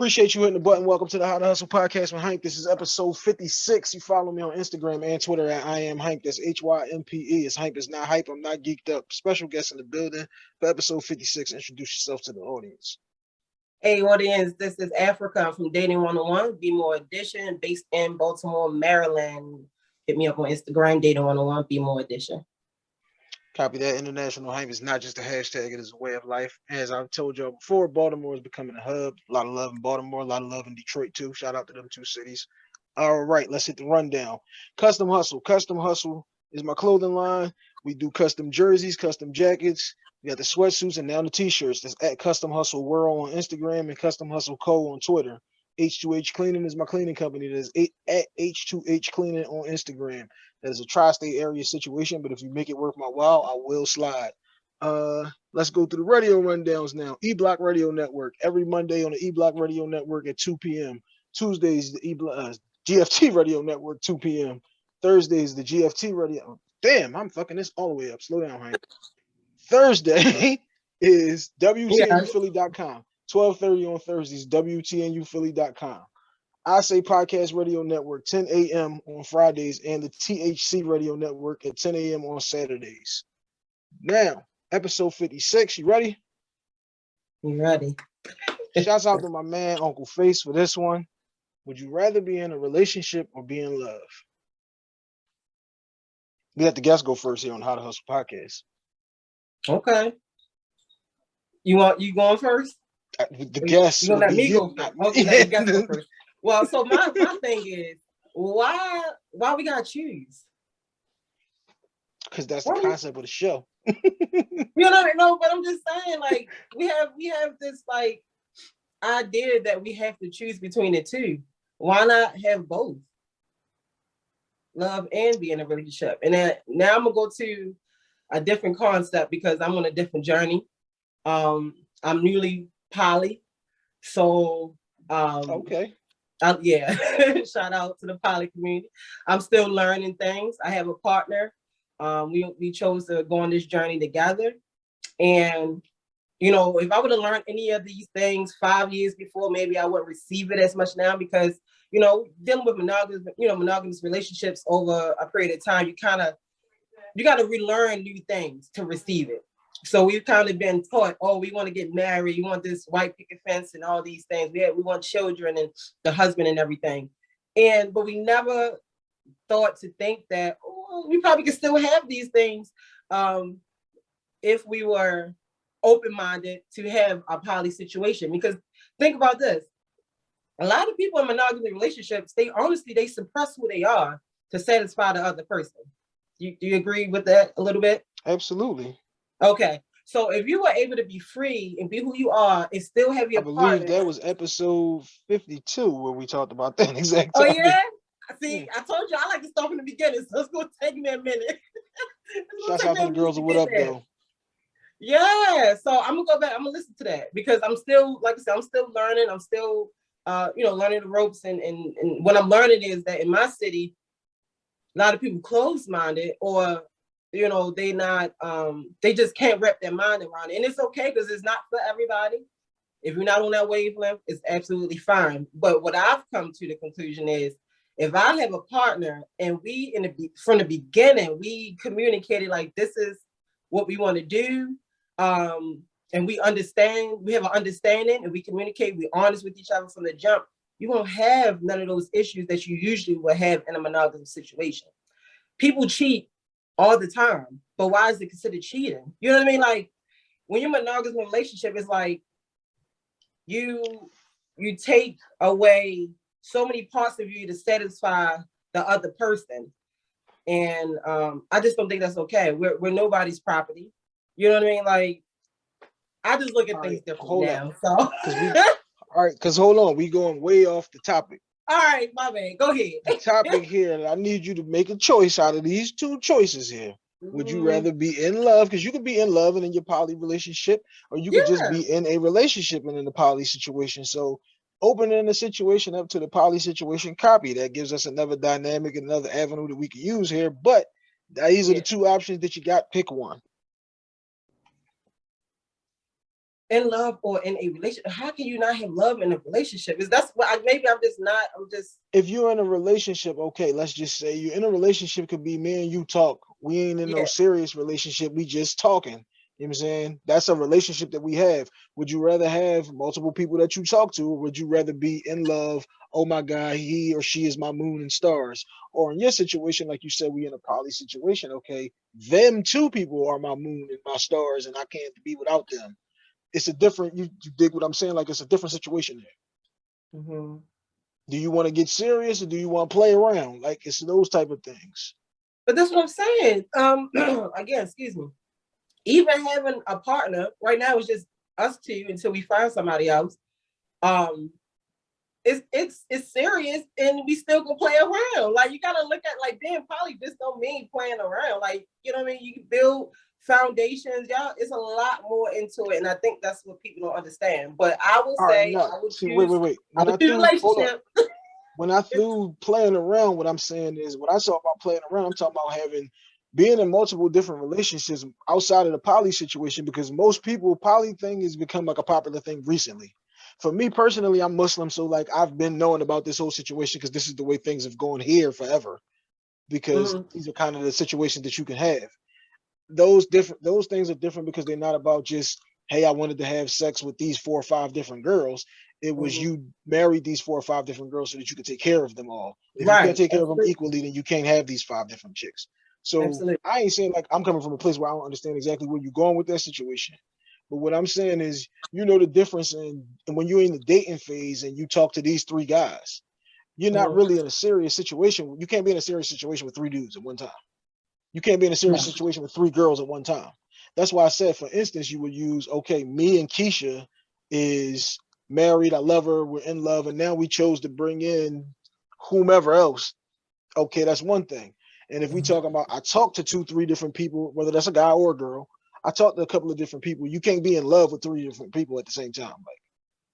Appreciate you hitting the button. Welcome to the How to Hustle podcast with Hank. This is episode 56. You follow me on Instagram and Twitter at I am Hank. That's HYMPE. It's Hank is not hype. I'm not geeked up. Special guest in the building for episode 56. Introduce yourself to the audience. Hey audience, this is Afrika. I'm from Dating 101, Be More Edition, based in Baltimore, Maryland. Hit me up on Instagram, Dating 101, Be More Edition. Copy that. International hype is not just a hashtag, it is a way of life. As I've told y'all before, Baltimore is becoming a hub. A lot of love in Baltimore, a lot of love in Detroit too. Shout out to them two cities. All right, let's hit the rundown. Custom Hustle. Custom Hustle is my clothing line. We do custom jerseys, custom jackets. We got the sweatsuits and now the t-shirts. That's at Custom Hustle World on Instagram and Custom Hustle Co. on Twitter. H2H Cleaning is my cleaning company. That is at H2H Cleaning on Instagram. That is a tri-state area situation, but if you make it worth my while, I will slide. Let's go through the radio rundowns now. E-Block Radio Network every Monday on the E-Block Radio Network at 2 p.m. Tuesdays the GFT Radio Network 2 p.m. Thursdays the GFT Radio. Damn, I'm fucking this all the way up. Slow down, Hank. Thursday is WTNUphilly.com. 12:30 on Thursdays, WTNUphilly.com. I Say Podcast Radio Network, 10 a.m. on Fridays, and the THC Radio Network at 10 a.m. on Saturdays. Now, episode 56. You ready? You ready? Shouts out to my man, Uncle Face, for this one. Would you rather be in a relationship or be in love? We let the guests go first here on How to Hustle Podcast. Okay. You going first? The guests. You gonna let me go first? Okay, let the guests go first. Well, so my thing is, why we gotta choose? Because that's the concept of the show. No, but I'm just saying, like, we have this like idea that we have to choose between the two. Why not have both? Love and be in a relationship. And then now I'm gonna go to a different concept because I'm on a different journey. I'm newly poly, so okay. Yeah, shout out to the poly community. I'm still learning things. I have a partner. We chose to go on this journey together. And, if I would have learned any of these things 5 years before, maybe I wouldn't receive it as much now because, dealing with monogamous relationships over a period of time, you got to relearn new things to receive it. So we've kind of been taught, we want to get married. You want this white picket fence and all these things. We want children and the husband and everything. But we never thought to think that, we probably could still have these things if we were open-minded to have a poly situation. Because think about this. A lot of people in monogamous relationships, they suppress who they are to satisfy the other person. Do you agree with that a little bit? Absolutely. Okay, so if you were able to be free and be who you are and still have your partner. I believe that was episode 52 where we talked about that exact topic. Oh yeah? See, I told you I like to start from the beginning, so it's going to take me a minute. Shouts out to the girls of What Up, though. Yeah, so I'm going to go back. I'm going to listen to that because I'm still, like I said, I'm still learning. I'm still, learning the ropes. And what I'm learning is that in my city, a lot of people closed-minded or they just can't wrap their mind around it. And it's okay because it's not for everybody. If you're not on that wavelength, it's absolutely fine. But what I've come to the conclusion is if I have a partner and from the beginning, we communicated like this is what we want to do. And we understand, we have an understanding and we communicate, we're honest with each other from the jump. You won't have none of those issues that you usually will have in a monogamous situation. People cheat all the time, but why is it considered cheating? You know what I mean? Like when you're in a monogamous relationship, it's like you take away so many parts of you to satisfy the other person. And I just don't think that's okay. We're nobody's property. You know what I mean? Like I just look at things differently now. So all right, because hold on, we going way off the topic. All right, my man, go ahead. The topic here, I need you to make a choice out of these two choices here. Would you rather be in love? Because you could be in love and in your poly relationship, or you could just be in a relationship and in a poly situation. So opening the situation up to the poly situation, copy. That gives us another dynamic, another avenue that we can use here. But these are the two options that you got. Pick one. in love or in a relationship. How can you not have love in a relationship? Is that's what maybe I'm just not. I'm just. If you're in a relationship, okay, let's just say you're in a relationship, could be me and you talk. We ain't in no Yeah. serious relationship. We just talking. You know what I'm saying? That's a relationship that we have. Would you rather have multiple people that you talk to, or would you rather be in love? Oh my God, he or she is my moon and stars. Or in your situation, like you said, we in a poly situation. Okay, them two people are my moon and my stars, and I can't be without them. It's a different. You dig what I'm saying? Like it's a different situation there. Mm-hmm. Do you want to get serious or do you want to play around? Like it's those type of things. But that's what I'm saying. Again, excuse me. Even having a partner right now is just us two until we find somebody else. Um, it's serious, and we still gonna play around. Like you gotta look at like being poly just don't mean playing around. Like you know what I mean. You build foundations, y'all. It's a lot more into it, and I think that's what people don't understand. But I will All right, say no. I would See, choose. wait. I would choose a Hold up. relationship. When I threw playing around, what I'm saying is when I talk about playing around, I'm talking about being in multiple different relationships outside of the poly situation, because most people poly thing has become like a popular thing recently. For me personally, I'm Muslim, so like I've been knowing about this whole situation because this is the way things have gone here forever. Because Mm-hmm. these are kind of the situations that you can have. Those things are different because they're not about just, hey, I wanted to have sex with these 4 or 5 different girls. It was Mm-hmm. you married these 4 or 5 different girls so that you could take care of them all. If you can't Right. take care of them Absolutely. equally, then you can't have these 5 different chicks. So Absolutely. I ain't saying like I'm coming from a place where I don't understand exactly where you're going with that situation. But what I'm saying is, you know, the difference in and when you're in the dating phase and you talk to these 3 guys, you're not Mm-hmm. really in a serious situation. You can't be in a serious situation with 3 dudes at one time. You can't be in a serious No. situation with 3 girls at one time. That's why I said, for instance, you would use, okay, me and Keisha is married. I love her. We're in love. And now we chose to bring in whomever else. Okay, that's one thing. And if we talk about, I talked to 2, 3 different people, whether that's a guy or a girl, I talked to a couple of different people. You can't be in love with 3 different people at the same time. Like,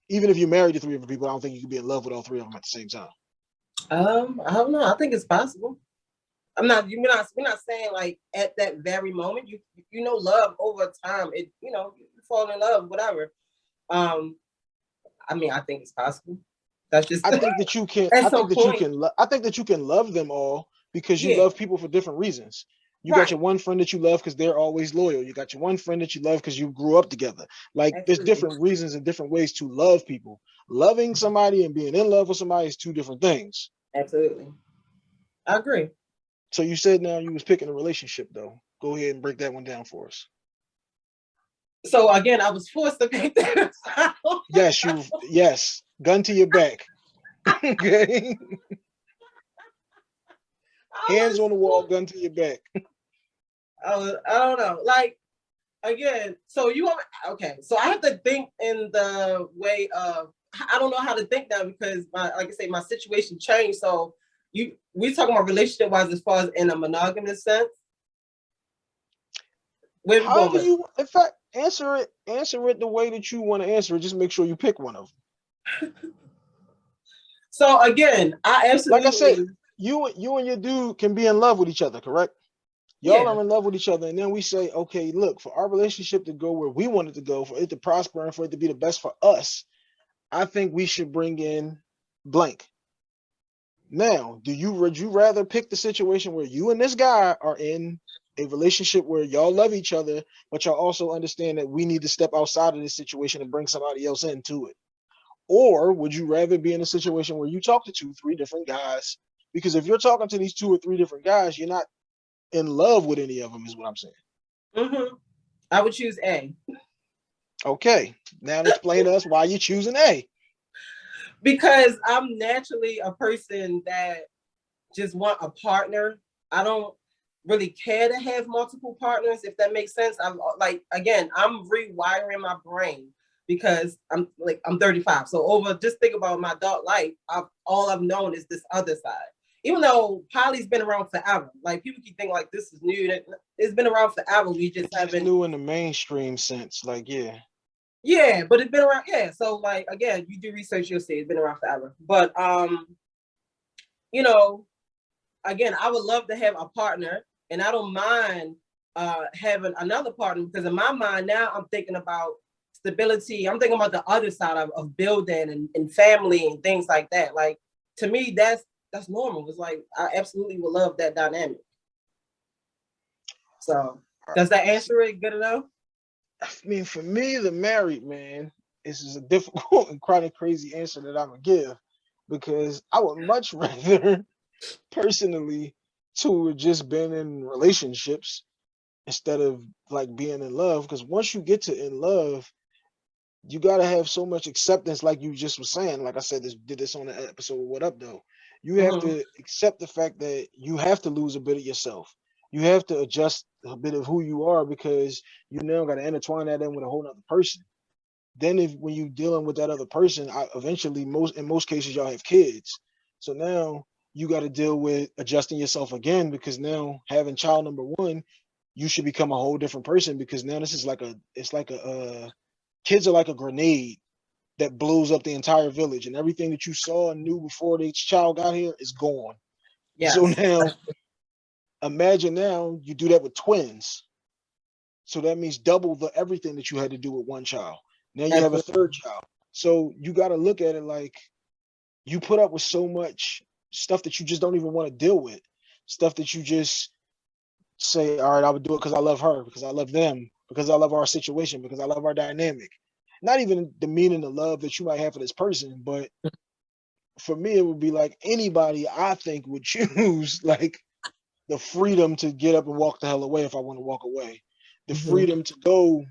even if you're married to 3 different people, I don't think you can be in love with all 3 of them at the same time. I don't know. I think it's possible. I'm not. We're not saying like at that very moment. You know, love over time. It. You know, you fall in love, whatever. Um. I mean, I think it's possible. That's just I think that you can. at I some think that you point. can. I think that you can love them all because you Yeah. love people for different reasons. You got your Right. one friend that you love because they're always loyal. You got your one friend that you love because you grew up together. Like there's Absolutely. different reasons and different ways to love people. Loving somebody and being in love with somebody is 2 different things. Absolutely. I agree. So you said now you was picking a relationship though. Go ahead and break that one down for us. So again, I was forced to pick that. Yes. Gun to your back. Okay. I Hands was. on the wall, gun to your back. I don't know. Like again. So you want? Okay. So I have to think in the way of. I don't know how to think now because like I say, my situation changed. So we talking about relationship wise as far as in a monogamous sense. Where we going However with? you, in fact, answer it the way that you want to answer it. Just make sure you pick one of them. So again, I Like I said, absolutely. you and your dude can be in love with each other, correct? Y'all Yeah. are in love with each other, and then we say, okay, look, for our relationship to go where we want it to go, for it to prosper and for it to be the best for us, I think we should bring in blank. Now, would you rather pick the situation where you and this guy are in a relationship where y'all love each other, but y'all also understand that we need to step outside of this situation and bring somebody else into it? Or would you rather be in a situation where you talk to 2, 3 different guys? Because if you're talking to these 2 or 3 different guys, you're not in love with any of them, is what I'm saying. Mm-hmm. I would choose A. Okay, now explain to us why you're choosing A. Because I'm naturally a person that just want a partner. I don't really care to have multiple partners, if that makes sense. I'm like, again, I'm rewiring my brain because I'm 35. So over, just think about my adult life. All I've known is this other side. Even though poly's been around forever, like people keep thinking like this is new. It's been around forever. We just It's just haven't. new in the mainstream sense, like yeah. Yeah, but it's been around. Yeah, so like again, you do research, you'll see it's been around forever. But you know, again, I would love to have a partner, and I don't mind having another partner because in my mind now I'm thinking about stability. I'm thinking about the other side of building and family and things like that. Like, to me, that's normal. It's like, I absolutely would love that dynamic. So does that answer it good enough? I mean, for me, the married man, this is a difficult and kind of crazy answer that I'm gonna give, because I would much rather, personally, to have just been in relationships instead of like being in love. Because once you get to in love, you gotta have so much acceptance, like you just was saying. Like I said, did this on the episode of What Up Though. You have Mm-hmm. to accept the fact that you have to lose a bit of yourself. You have to adjust a bit of who you are, because you now got to intertwine that in with a whole other person. Then if when you dealing with that other person, eventually in most cases y'all have kids. So now you got to deal with adjusting yourself again, because now having child number one, you should become a whole different person, because now this is like kids are like a grenade that blows up the entire village, and everything that you saw and knew before the child got here is gone. So Yes. now imagine now you do that with twins. So that means double the everything that you had to do with one child. Now you have a Absolutely. third child. So you got to look at it like you put up with so much stuff that you just don't even want to deal with. Stuff that you just say, all right, I would do it because I love her, because I love them, because I love our situation, because I love our dynamic. Not even the meaning of love that you might have for this person, but for me, it would be like anybody I think would choose like the freedom to get up and walk the hell away if I want to walk away. The Mm-hmm. freedom to go.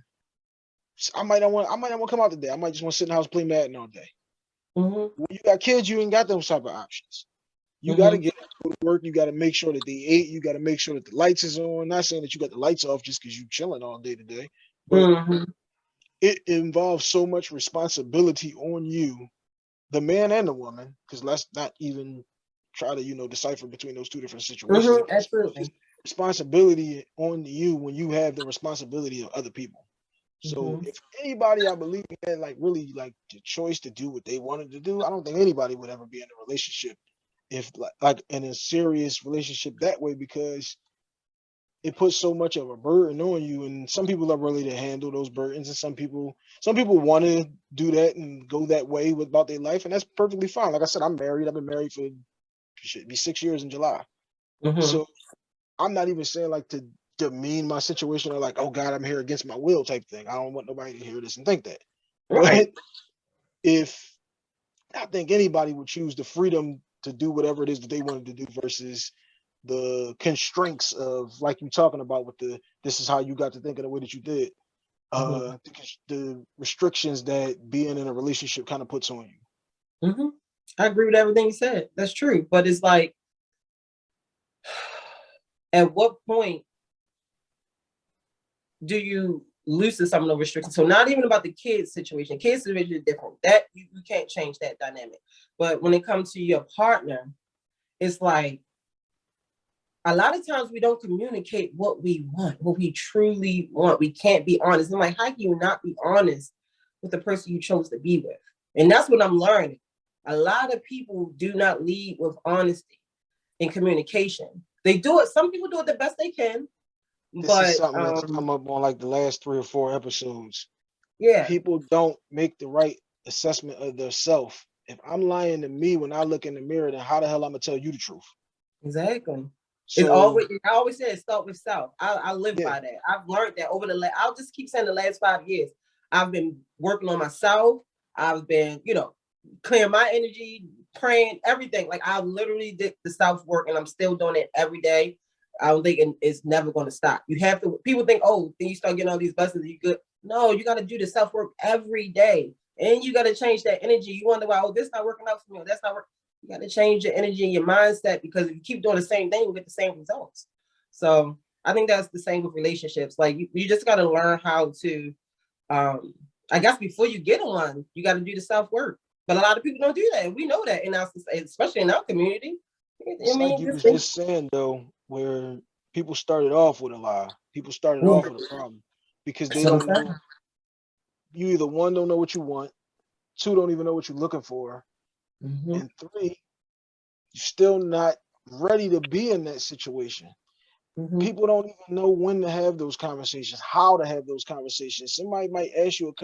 I might not want to come out today. I might just want to sit in the house, play Madden all day. Mm-hmm. When you got kids, you ain't got those type of options. You got to Mm-hmm. get up, go to work. You got to make sure that they ate. You got to make sure that the lights is on. Not saying that you got the lights off just because you chilling all day today, but Mm-hmm. it involves so much responsibility on you, the man and the woman, because let's not even try to decipher between those two different situations. Mm-hmm. It puts so much Absolutely. responsibility on you when you have the responsibility of other people. So Mm-hmm. if anybody, I believe, had like really like the choice to do what they wanted to do, I don't think anybody would ever be in a relationship if like in a serious relationship that way, because it puts so much of a burden on you, and some people are really to handle those burdens, and some people want to do that and go that way about their life, and that's perfectly fine. Like I said, I'm married. I've been married for should be 6 years in July. Mm-hmm. So I'm not even saying like to demean my situation or like, oh God, I'm here against my will type thing. I don't want nobody to hear this and think that. Right. But if I think anybody would choose the freedom to do whatever it is that they wanted to do versus the constraints of like you talking about with this is how you got to think of the way that you did. Mm-hmm. The restrictions that being in a relationship kind of puts on you. Mm-hmm. I agree with everything you said. That's true. But it's like, at what point do you loosen some of the restrictions? So not even about the kids situation. Kids situation is different. That you can't change that dynamic. But when it comes to your partner, it's like a lot of times we don't communicate what we want, what we truly want. We can't be honest. I'm like, how can you not be honest with the person you chose to be with? And that's what I'm learning. A lot of people do not lead with honesty in communication. They do it. Some people do it the best they can, This is but something that's come up on like the last 3 or 4 episodes. yeah, People don't make the right assessment of their self. If I'm lying to me when I look in the mirror, then how the hell I'm gonna tell you the truth? exactly. It's So always, I always say, start with self. I live yeah, by that. I've learned that over I'll just keep saying the last 5 years. I've been working on myself. I've been, clearing my energy, praying, everything. Like, I literally did the self work, and I'm still doing it every day. I don't think it's never going to stop. You have to, people think, oh, then you start getting all these blessings, you good. No, you got to do the self work every day. And you got to change that energy. You wonder why, oh, this not working out for me. Or that's not working. You got to change your energy and your mindset, because if you keep doing the same thing, you'll get the same results. So I think that's the same with relationships. Like, you just got to learn how to, I guess before you get on, you got to do the self work. But a lot of people don't do that. And we know that in our society, especially in our community. I it's like mean, you just was just saying though, where people started off with a lie. People started off with a problem because they that's what I'm don't saying. know. You either one don't know what you want, two don't even know what you're looking for, Mm-hmm. and three, you're still not ready to be in that situation. People don't even know when to have those conversations, how to have those conversations. Somebody might ask you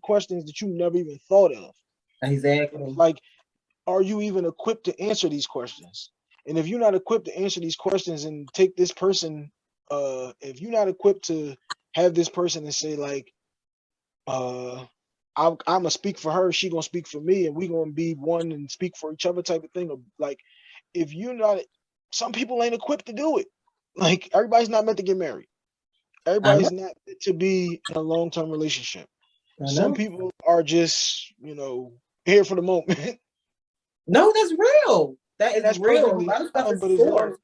questions that you never even thought of. Exactly. Like, are you even equipped to answer these questions? And if you're not equipped to answer these questions and take this person, if you're not equipped to have this person and say like, uh, I'm gonna speak for her, she gonna speak for me, and we gonna be one and speak for each other type of thing. Or like, if you're not, some people ain't equipped to do it. Like everybody's not meant to get married. I know. Everybody's not meant to be in a long-term relationship. I Some know. people are just, here for the moment. No, that's real. That And is that's real. A perfectly lot of stuff fine, is but as long forced.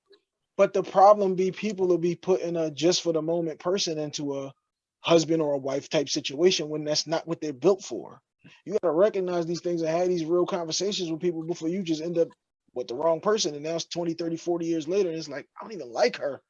but the problem be people will be putting a just for the moment person into a husband or a wife type situation when that's not what they're built for. You got to recognize these things and have these real conversations with people before you just end up with the wrong person. And now it's 20, 30, 40 years later. And it's like, I don't even like her.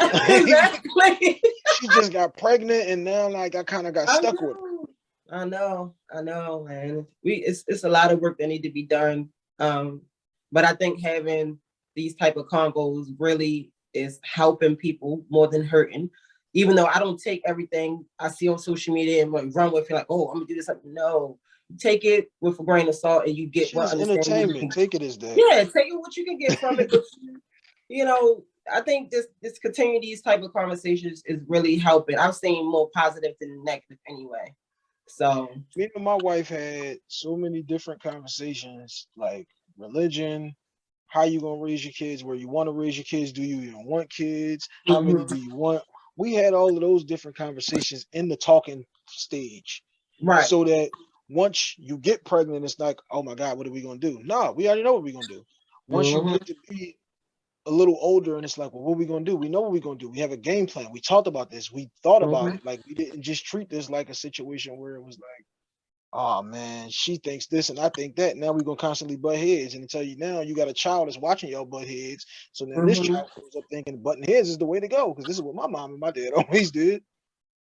Like, Exactly. she just got pregnant and now like I kind of got I stuck with her. know. I know, man. It's a lot of work that need to be done. But I think having these type of combos really is helping people more than hurting. Even though I don't take everything I see on social media and like run with it, like, oh, I'm gonna do this. No, take it with a grain of salt, and you get Shit what is understanding you entertainment. can. Take it as that. Yeah, take it what you can get from it. But you know, I think this continue these type of conversations is really helping. I'm seeing more positive than negative anyway. So Me and my wife had so many different conversations, like religion, how you gonna raise your kids, where you want to raise your kids, do you even want kids, how many do you want? We had all of those different conversations in the talking stage, right. so that once you get pregnant, it's like, oh my God, what are we gonna do? No, we already know what we're gonna do. Once you Mm-hmm. get to be a little older and it's like, well, what are we gonna do? We know what we're gonna do. We have a game plan. We talked about this. We thought about Mm-hmm. it. Like we didn't just treat this like a situation where it was like, oh man, she thinks this and I think that. Now we're gonna constantly butt heads. And to tell you now, you got a child that's watching y'all butt heads. So now this Mm-hmm. child grows up thinking butting heads is the way to go because this is what my mom and my dad always did.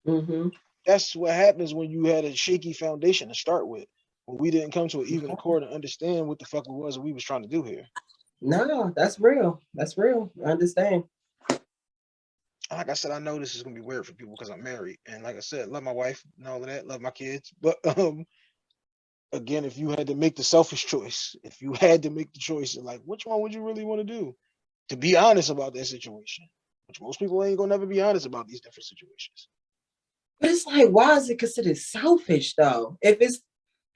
Mm-hmm. That's what happens when you had a shaky foundation to start with. When we didn't come to an even accord and understand what the fuck it was that we was trying to do here. No, that's real. That's real. I understand. Like I said, I know this is gonna be weird for people because I'm married, and like I said, love my wife and all of that, love my kids. But again, if you had to make the selfish choice, if you had to make the choice, like which one would you really want to do? To be honest about that situation, which most people ain't gonna never be honest about these different situations. But it's like, why is it considered selfish though? If it's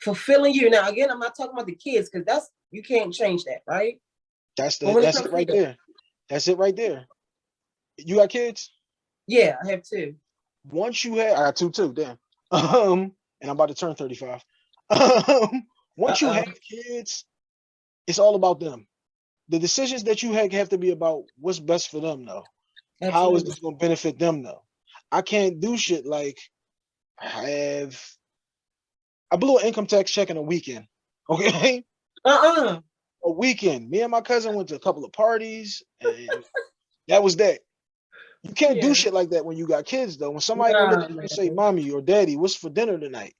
fulfilling you. Now again, I'm not talking about the kids because that's you can't change that, right? But when it That's comes it to right the there. That's it right there. You got kids? yeah, I have two. Once you have, I got two too. Damn. And I'm about to turn 35. Once you have Uh-oh. kids, it's all about them. The decisions that you have to be about what's best for them though. How is Absolutely. this gonna benefit them though? I can't do shit like I have I blew an income tax check in a weekend. Okay. Uh-uh. A weekend. Me and my cousin went to a couple of parties and that was that. You can't do Yeah. shit like that when you got kids though. When somebody gonna look Nah, at you and say, man. mommy or daddy, what's for dinner tonight?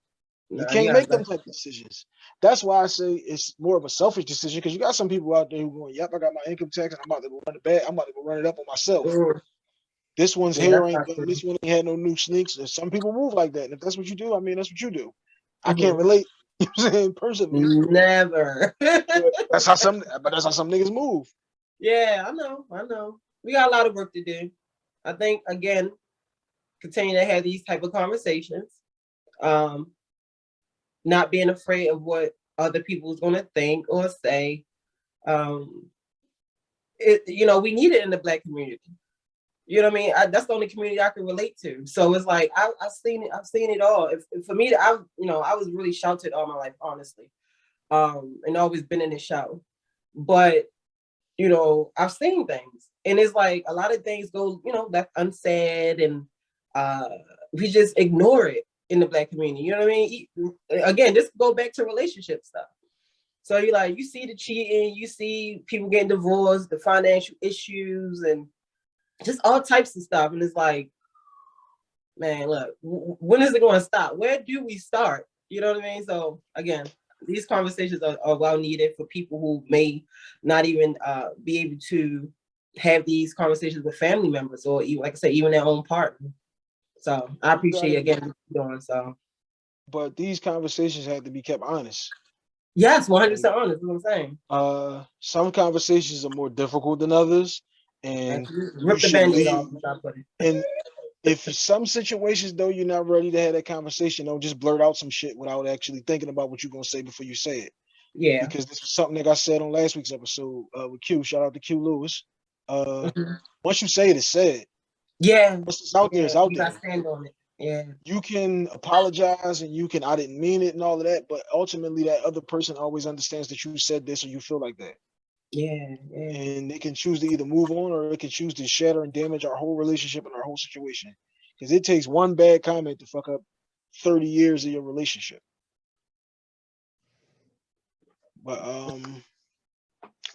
You Nah, you can't gotta make let them type of decisions. That's why I say it's more of a selfish decision because you got some people out there who going, yep, I got my income tax and I'm about to go run it back. I'm about to go run it up on myself. This one's yeah, hair that's ain't not done. true. This one ain't had no new sneaks. And some people move like that. And if that's what you do, I mean, that's what you do. I can't Mm-hmm. relate, you know what I'm saying, personally, Never. but that's how some niggas move. Yeah, I know. I know. We got a lot of work to do. I think again, continue to have these type of conversations. Um, not being afraid of what other people's gonna think or say. Um, we need it in the Black community. You know what I mean? That's the only community I can relate to. So it's like I've seen it. I've seen it all. If for me, I was really sheltered all my life, honestly, and always been in the show. But I've seen things, and it's like a lot of things go, left unsaid, and uh, we just ignore it in the Black community. You know what I mean? Again, this go back to relationship stuff. So you see the cheating, you see people getting divorced, the financial issues, and just all types of stuff. And it's like, man, look, when is it going to stop? Where do we start? You know what I mean? So again, these conversations are well needed for people who may not even be able to have these conversations with family members, or even, like I said, even their own partner. So I appreciate again what you're doing. So, but these conversations have to be kept honest. yes, 100% honest. Is what I'm saying. Some conversations are more difficult than others, and Absolutely. you Rip the should band-aid leave. off, as I put it. And if some situations though you're not ready to have that conversation, don't just blurt out some shit without actually thinking about what you're gonna say before you say it. Yeah. Because this was something that I said on last week's episode with Q. Shout out to Q Lewis. Once you say it, it's said. Yeah. Once it's out there, it's out You there. gotta stand on it. Yeah. You can apologize and you can, I didn't mean it and all of that, but ultimately that other person always understands that you said this or you feel like that. Yeah. And they can choose to either move on or they can choose to shatter and damage our whole relationship and our whole situation. Because it takes one bad comment to fuck up 30 years of your relationship. But all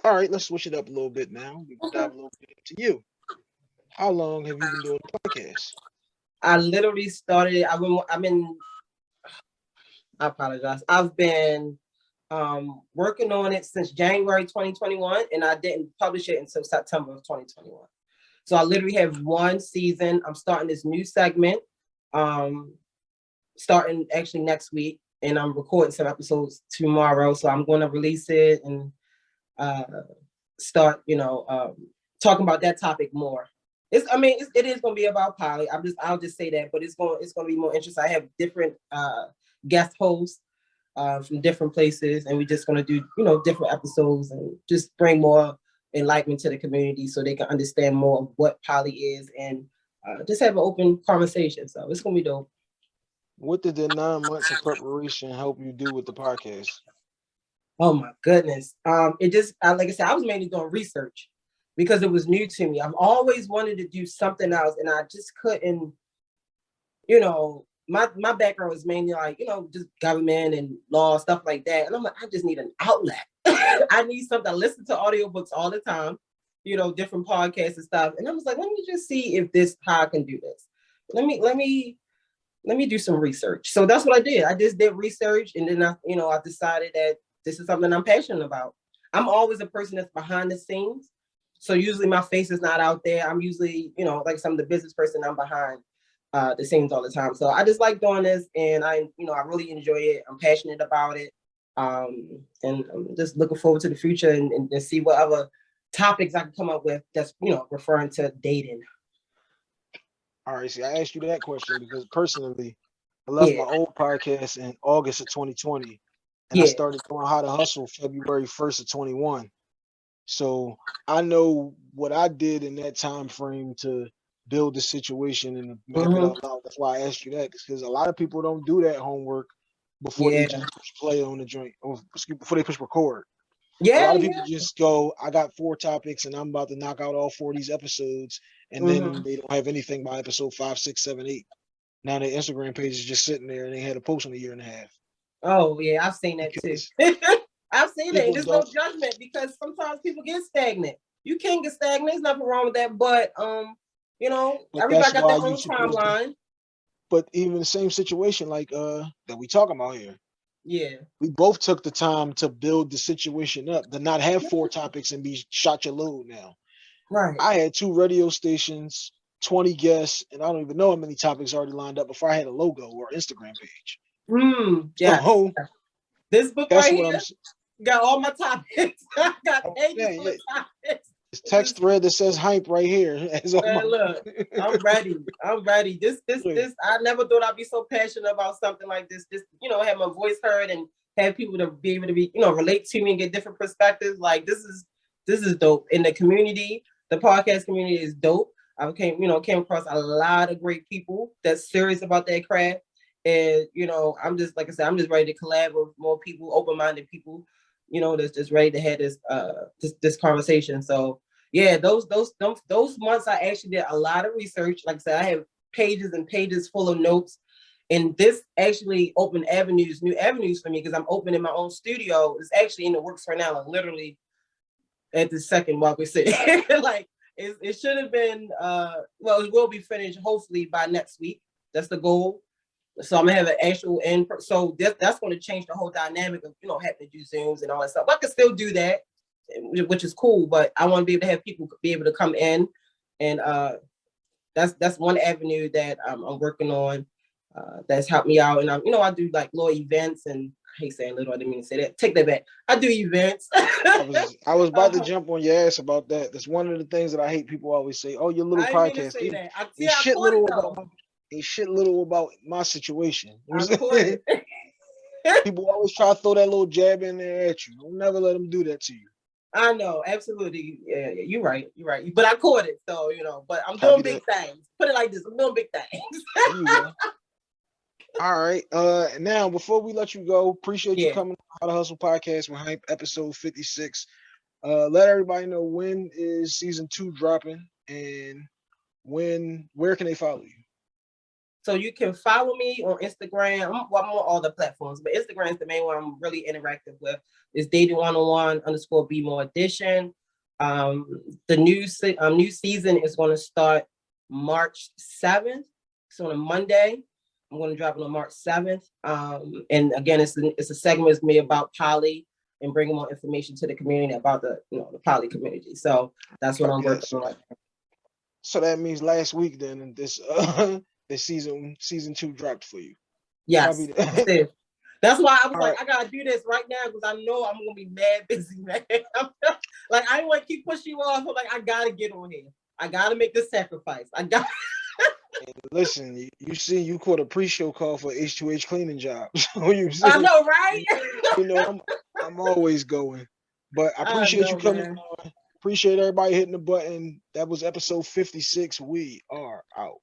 right, let's switch it up a little bit now. We can dive a little bit into you. How long have you been doing the podcast? I literally started. I apologize. I've been working on it since January 2021, and I didn't publish it until September of 2021. So I literally have one season. I'm starting this new segment, starting actually next week, and I'm recording some episodes tomorrow. So I'm going to release it and start, talking about that topic more. It is going to be about poly. I'll just say that, but it's going to be more interesting. I have different guest hosts from different places, and we're just going to do, different episodes and just bring more enlightenment to the community so they can understand more of what poly is and just have an open conversation. So it's going to be dope. What did the 9 months of preparation help you do with the podcast? Oh my goodness. It just, like I said, I was mainly doing research because it was new to me. I've always wanted to do something else, and I just couldn't, my background was mainly like, just government and law, stuff like that. And I'm like, I just need an outlet. I need something. I listen to audiobooks all the time, different podcasts and stuff. And I was like, let me just see if how I can do this. Let me do some research. So that's what I did. I just did research, and then I decided that this is something I'm passionate about. I'm always a person that's behind the scenes. So usually my face is not out there. I'm usually, like some of the business person, I'm behind the scenes all the time. So I just like doing this, and I really enjoy it. I'm passionate about it. And I'm just looking forward to the future and see what other topics I can come up with that's, referring to dating. All right, see, I asked you that question because personally, I left my old podcast in August of 2020, and I started doing How to Hustle February 1st of 21. So I know what I did in that time frame to build the situation and map it out loud. That's why I asked you that, because a lot of people don't do that homework before they just push play on the joint, or before they push record. A lot of people just go, I got 4 topics and I'm about to knock out all 4 of these episodes, and then they don't have anything by episode 5, 6, 7, 8. Now their Instagram page is just sitting there and they had a post in a year and a half. Oh yeah, I've seen that too. I've seen that. There's no judgment, because sometimes people get stagnant. You can get stagnant. There's nothing wrong with that, but everybody got their own timeline. But even the same situation like that we talking about here. Yeah. We both took the time to build the situation up, to not have 4 topics and be shot your load now. Right. I had 2 radio stations, 20 guests, and I don't even know how many topics already lined up before I had a logo or Instagram page. Yes. So, this book right here got all my topics. I got pages full of topics. This text thread that says hype right here. Look, I'm ready. I'm ready. This. I never thought I'd be so passionate about something like this. Just, have my voice heard and have people to be able to be, relate to me and get different perspectives. Like this is dope. In the community, the podcast community is dope. I came across a lot of great people that's serious about their craft. And, I'm just, like I said, I'm just ready to collab with more people, open-minded people, that's just ready to have this conversation. So yeah, those months I actually did a lot of research. Like I said, I have pages and pages full of notes, and this actually opened new avenues for me, because I'm opening my own studio. It's actually in the works right now, like literally at the second while we're sitting. Like it should have been, it will be finished hopefully by next week. That's the goal. So I'm gonna have an actual so that's going to change the whole dynamic of having to do Zooms and all that stuff. I can still do that, which is cool. But I want to be able to have people be able to come in, and that's one avenue that I'm working on. That's helped me out, and I do like little events, and I hate saying little. I didn't mean to say that. Take that back. I do events. I was about to jump on your ass about that. That's one of the things that I hate. People always say, "Oh, your little I didn't mean to podcast." say that. I Ain't shit caught it little though. about ain't shit little about my situation. You know I what I'm caught saying? it. People always try to throw that little jab in there at you. Don't never let them do that to you. I know, absolutely. Yeah, you're right. You're right. But I caught it, so But I'm Copy doing big that. things. Put it like this: I'm doing big things. There you go. All right. Now before we let you go, appreciate you Yeah. coming on How to Hustle Podcast with Hype, episode 56. Let everybody know when is season 2 dropping and where can they follow you? So you can follow me on Instagram. I'm on all the platforms, but Instagram is the main one I'm really interactive with. It's dating101_be more edition. The new season is going to start March 7th. So on a Monday, I'm going to drop it on March 7th. And again, it's a segment with me about poly and bringing more information to the community about the poly community. So that's what I'm working on. So that means last week then this this season 2 dropped for you. Yes. That's why I was All like, I gotta do this right now because I know I'm gonna be mad busy, man. Like I don't want to keep pushing you off. I'm like, I gotta get on here. I gotta make this sacrifice. I got. Listen, you see, you caught a pre-show call for H2H cleaning job. So I know, right? You know, I'm always going. But I appreciate you coming on. Appreciate everybody hitting the button. That was episode 56. We are out.